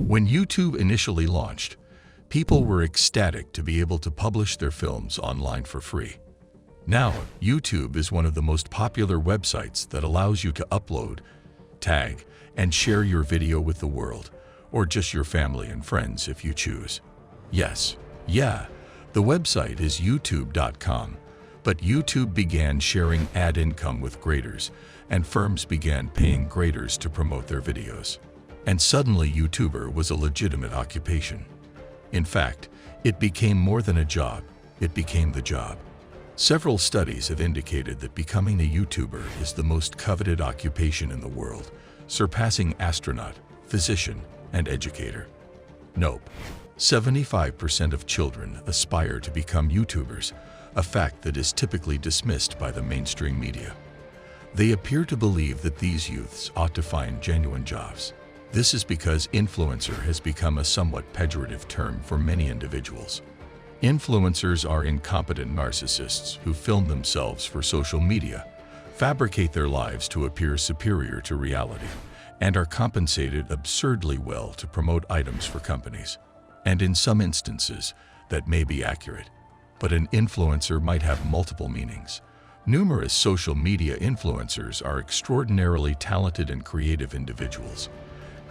When YouTube initially launched, people were ecstatic to be able to publish their films online for free. Now, YouTube is one of the most popular websites that allows you to upload, tag, and share your video with the world, or just your family and friends if you choose. Yes, the website is youtube.com, but YouTube began sharing ad income with graders, and firms began paying graders to promote their videos. And suddenly YouTuber was a legitimate occupation. In fact, it became more than a job, it became the job. Several studies have indicated that becoming a YouTuber is the most coveted occupation in the world, surpassing astronaut, physician, and educator. Nope. 75% of children aspire to become YouTubers, a fact that is typically dismissed by the mainstream media. They appear to believe that these youths ought to find genuine jobs. This is because influencer has become a somewhat pejorative term for many individuals. Influencers are incompetent narcissists who film themselves for social media, fabricate their lives to appear superior to reality, and are compensated absurdly well to promote items for companies. And in some instances, that may be accurate. But an influencer might have multiple meanings. Numerous social media influencers are extraordinarily talented and creative individuals.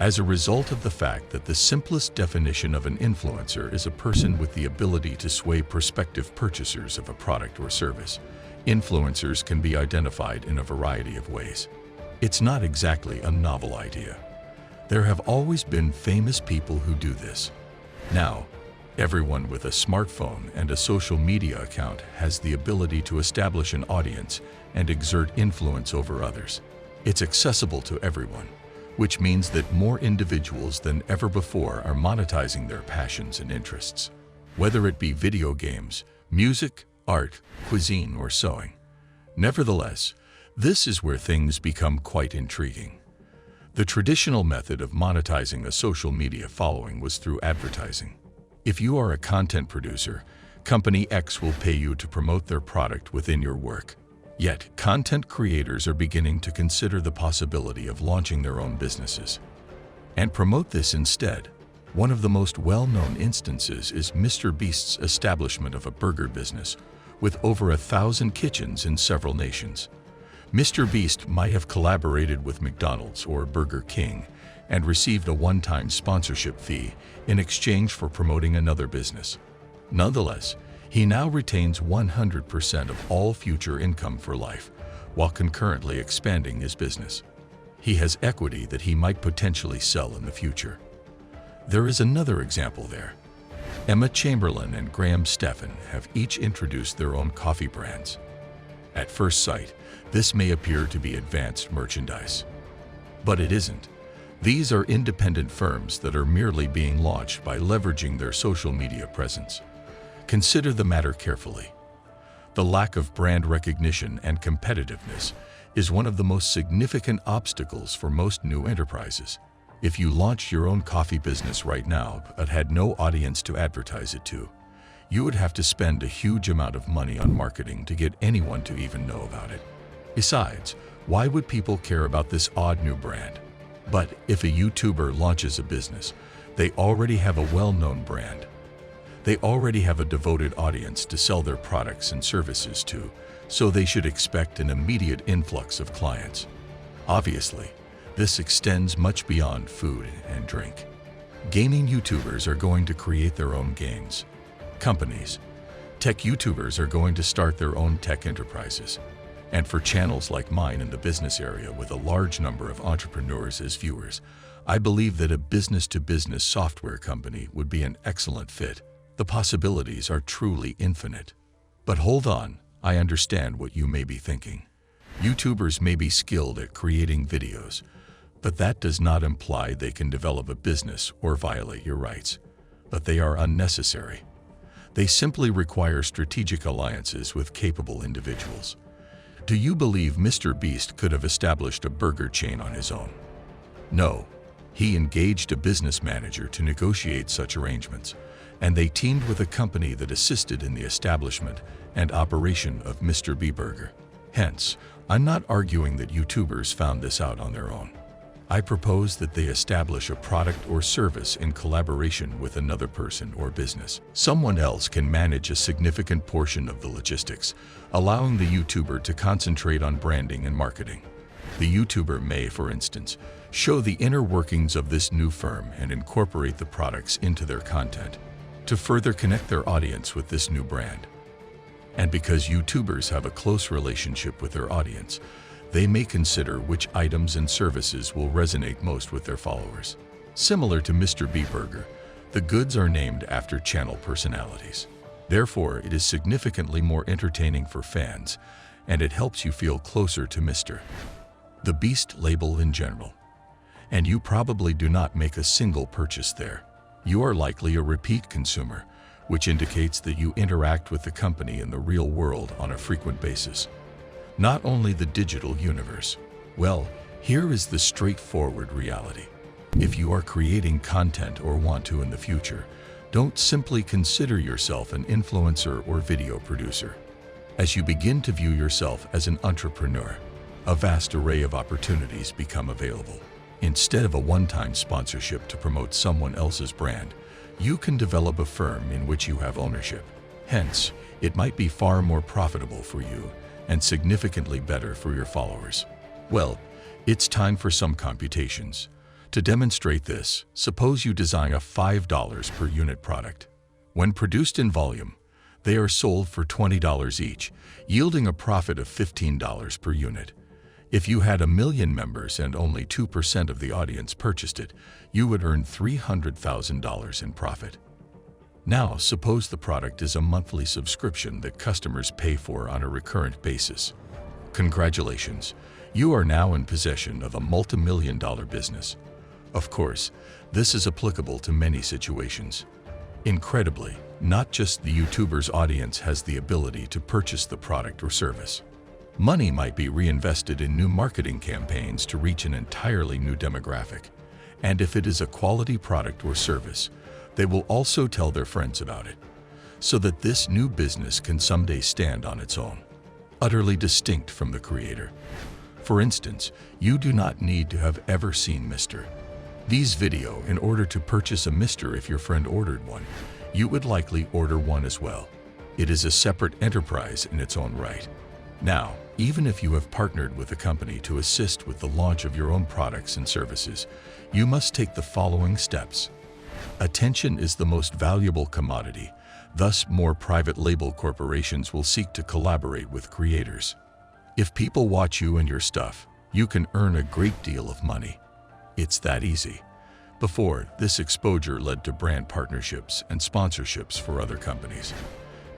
As a result of the fact that the simplest definition of an influencer is a person with the ability to sway prospective purchasers of a product or service, influencers can be identified in a variety of ways. It's not exactly a novel idea. There have always been famous people who do this. Now, everyone with a smartphone and a social media account has the ability to establish an audience and exert influence over others. It's accessible to everyone, which means that more individuals than ever before are monetizing their passions and interests, whether it be video games, music, art, cuisine, or sewing. Nevertheless, this is where things become quite intriguing. The traditional method of monetizing a social media following was through advertising. If you are a content producer, Company X will pay you to promote their product within your work. Yet, content creators are beginning to consider the possibility of launching their own businesses and promote this instead. One of the most well-known instances is MrBeast's establishment of a burger business with over 1,000 kitchens in several nations. MrBeast might have collaborated with McDonald's or Burger King and received a one-time sponsorship fee in exchange for promoting another business. Nonetheless, he now retains 100% of all future income for life, while concurrently expanding his business. He has equity that he might potentially sell in the future. There is another example there. Emma Chamberlain and Graham Stephan have each introduced their own coffee brands. At first sight, this may appear to be advanced merchandise. But it isn't. These are independent firms that are merely being launched by leveraging their social media presence. Consider the matter carefully. The lack of brand recognition and competitiveness is one of the most significant obstacles for most new enterprises. If you launched your own coffee business right now but had no audience to advertise it to, you would have to spend a huge amount of money on marketing to get anyone to even know about it. Besides, why would people care about this odd new brand? But if a YouTuber launches a business, they already have a well-known brand. They already have a devoted audience to sell their products and services to, so they should expect an immediate influx of clients. Obviously, this extends much beyond food and drink. Gaming YouTubers are going to create their own games. Companies, tech YouTubers are going to start their own tech enterprises. And for channels like mine in the business area with a large number of entrepreneurs as viewers, I believe that a business-to-business software company would be an excellent fit. The possibilities are truly infinite. But hold on, I understand what you may be thinking. YouTubers may be skilled at creating videos, but that does not imply they can develop a business or violate your rights. But they are unnecessary. They simply require strategic alliances with capable individuals. Do you believe MrBeast could have established a burger chain on his own? No. He engaged a business manager to negotiate such arrangements, and they teamed with a company that assisted in the establishment and operation of MrBeast Burger. Hence, I'm not arguing that YouTubers found this out on their own. I propose that they establish a product or service in collaboration with another person or business. Someone else can manage a significant portion of the logistics, allowing the YouTuber to concentrate on branding and marketing. The YouTuber may, for instance, show the inner workings of this new firm and incorporate the products into their content to further connect their audience with this new brand. And because YouTubers have a close relationship with their audience, they may consider which items and services will resonate most with their followers. Similar to Mr. B Burger, the goods are named after channel personalities. Therefore, it is significantly more entertaining for fans, and it helps you feel closer to Mr. the Beast label in general. And you probably do not make a single purchase there. You are likely a repeat consumer, which indicates that you interact with the company in the real world on a frequent basis. Not only the digital universe. Well, here is the straightforward reality. If you are creating content or want to in the future, don't simply consider yourself an influencer or video producer. As you begin to view yourself as an entrepreneur, a vast array of opportunities become available. Instead of a one-time sponsorship to promote someone else's brand, you can develop a firm in which you have ownership. Hence, it might be far more profitable for you and significantly better for your followers. Well, it's time for some computations. To demonstrate this, suppose you design a $5 per unit product. When produced in volume, they are sold for $20 each, yielding a profit of $15 per unit. If you had 1 million members and only 2% of the audience purchased it, you would earn $300,000 in profit. Now, suppose the product is a monthly subscription that customers pay for on a recurrent basis. Congratulations, you are now in possession of a multi-million-dollar business. Of course, this is applicable to many situations. Incredibly, not just the YouTuber's audience has the ability to purchase the product or service. Money might be reinvested in new marketing campaigns to reach an entirely new demographic. And if it is a quality product or service, they will also tell their friends about it, so that this new business can someday stand on its own, utterly distinct from the creator. For instance, you do not need to have ever seen Mr. These video in order to purchase a Mr. If your friend ordered one, you would likely order one as well. It is a separate enterprise in its own right. Now, even if you have partnered with a company to assist with the launch of your own products and services, you must take the following steps. Attention is the most valuable commodity. Thus, more private label corporations will seek to collaborate with creators. If people watch you and your stuff, you can earn a great deal of money. It's that easy. Before, this exposure led to brand partnerships and sponsorships for other companies.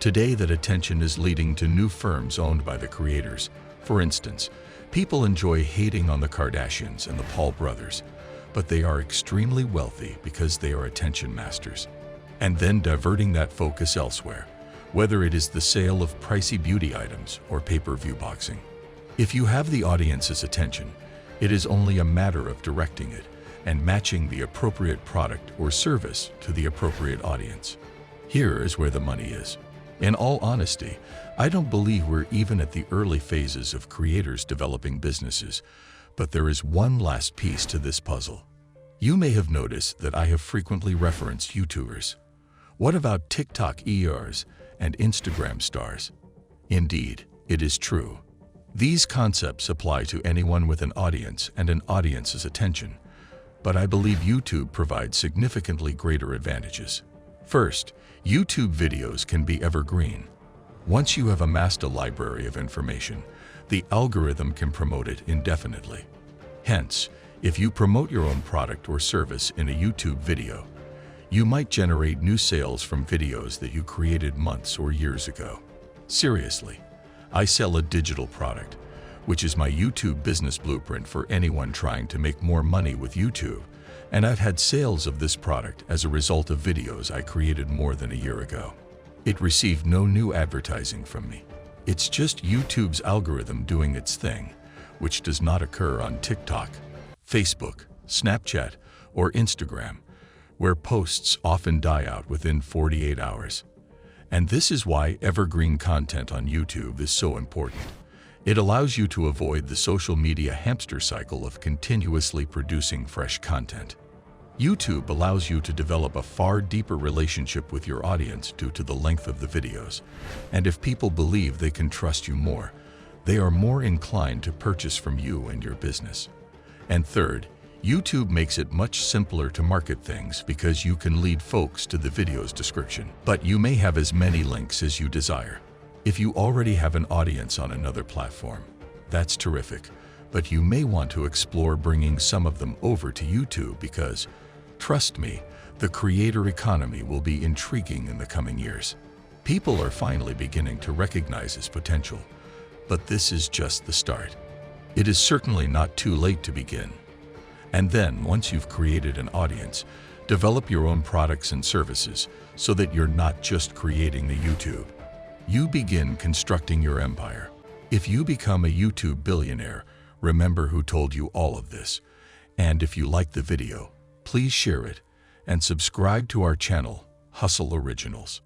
Today, that attention is leading to new firms owned by the creators. For instance, people enjoy hating on the Kardashians and the Paul brothers, but they are extremely wealthy because they are attention masters. And then diverting that focus elsewhere, whether it is the sale of pricey beauty items or pay-per-view boxing. If you have the audience's attention, it is only a matter of directing it and matching the appropriate product or service to the appropriate audience. Here is where the money is. In all honesty, I don't believe we're even at the early phases of creators developing businesses, but there is one last piece to this puzzle. You may have noticed that I have frequently referenced YouTubers. What about TikTok ERs and Instagram stars? Indeed, it is true. These concepts apply to anyone with an audience and an audience's attention, but I believe YouTube provides significantly greater advantages. First, YouTube videos can be evergreen. Once you have amassed a library of information, the algorithm can promote it indefinitely. Hence, if you promote your own product or service in a YouTube video, you might generate new sales from videos that you created months or years ago. Seriously, I sell a digital product, which is my YouTube business blueprint for anyone trying to make more money with YouTube, and I've had sales of this product as a result of videos I created more than a year ago. It received no new advertising from me. It's just YouTube's algorithm doing its thing, which does not occur on TikTok, Facebook, Snapchat, or Instagram, where posts often die out within 48 hours. And this is why evergreen content on YouTube is so important. It allows you to avoid the social media hamster cycle of continuously producing fresh content. YouTube allows you to develop a far deeper relationship with your audience due to the length of the videos. And if people believe they can trust you more, they are more inclined to purchase from you and your business. And third, YouTube makes it much simpler to market things because you can lead folks to the video's description. But you may have as many links as you desire. If you already have an audience on another platform, that's terrific. But you may want to explore bringing some of them over to YouTube because, trust me, the creator economy will be intriguing in the coming years. People are finally beginning to recognize its potential, but this is just the start. It is certainly not too late to begin. And then, once you've created an audience, develop your own products and services so that you're not just creating the YouTube. You begin constructing your empire. If you become a YouTube billionaire, remember who told you all of this. And if you like the video, please share it and subscribe to our channel, Hustle Originals.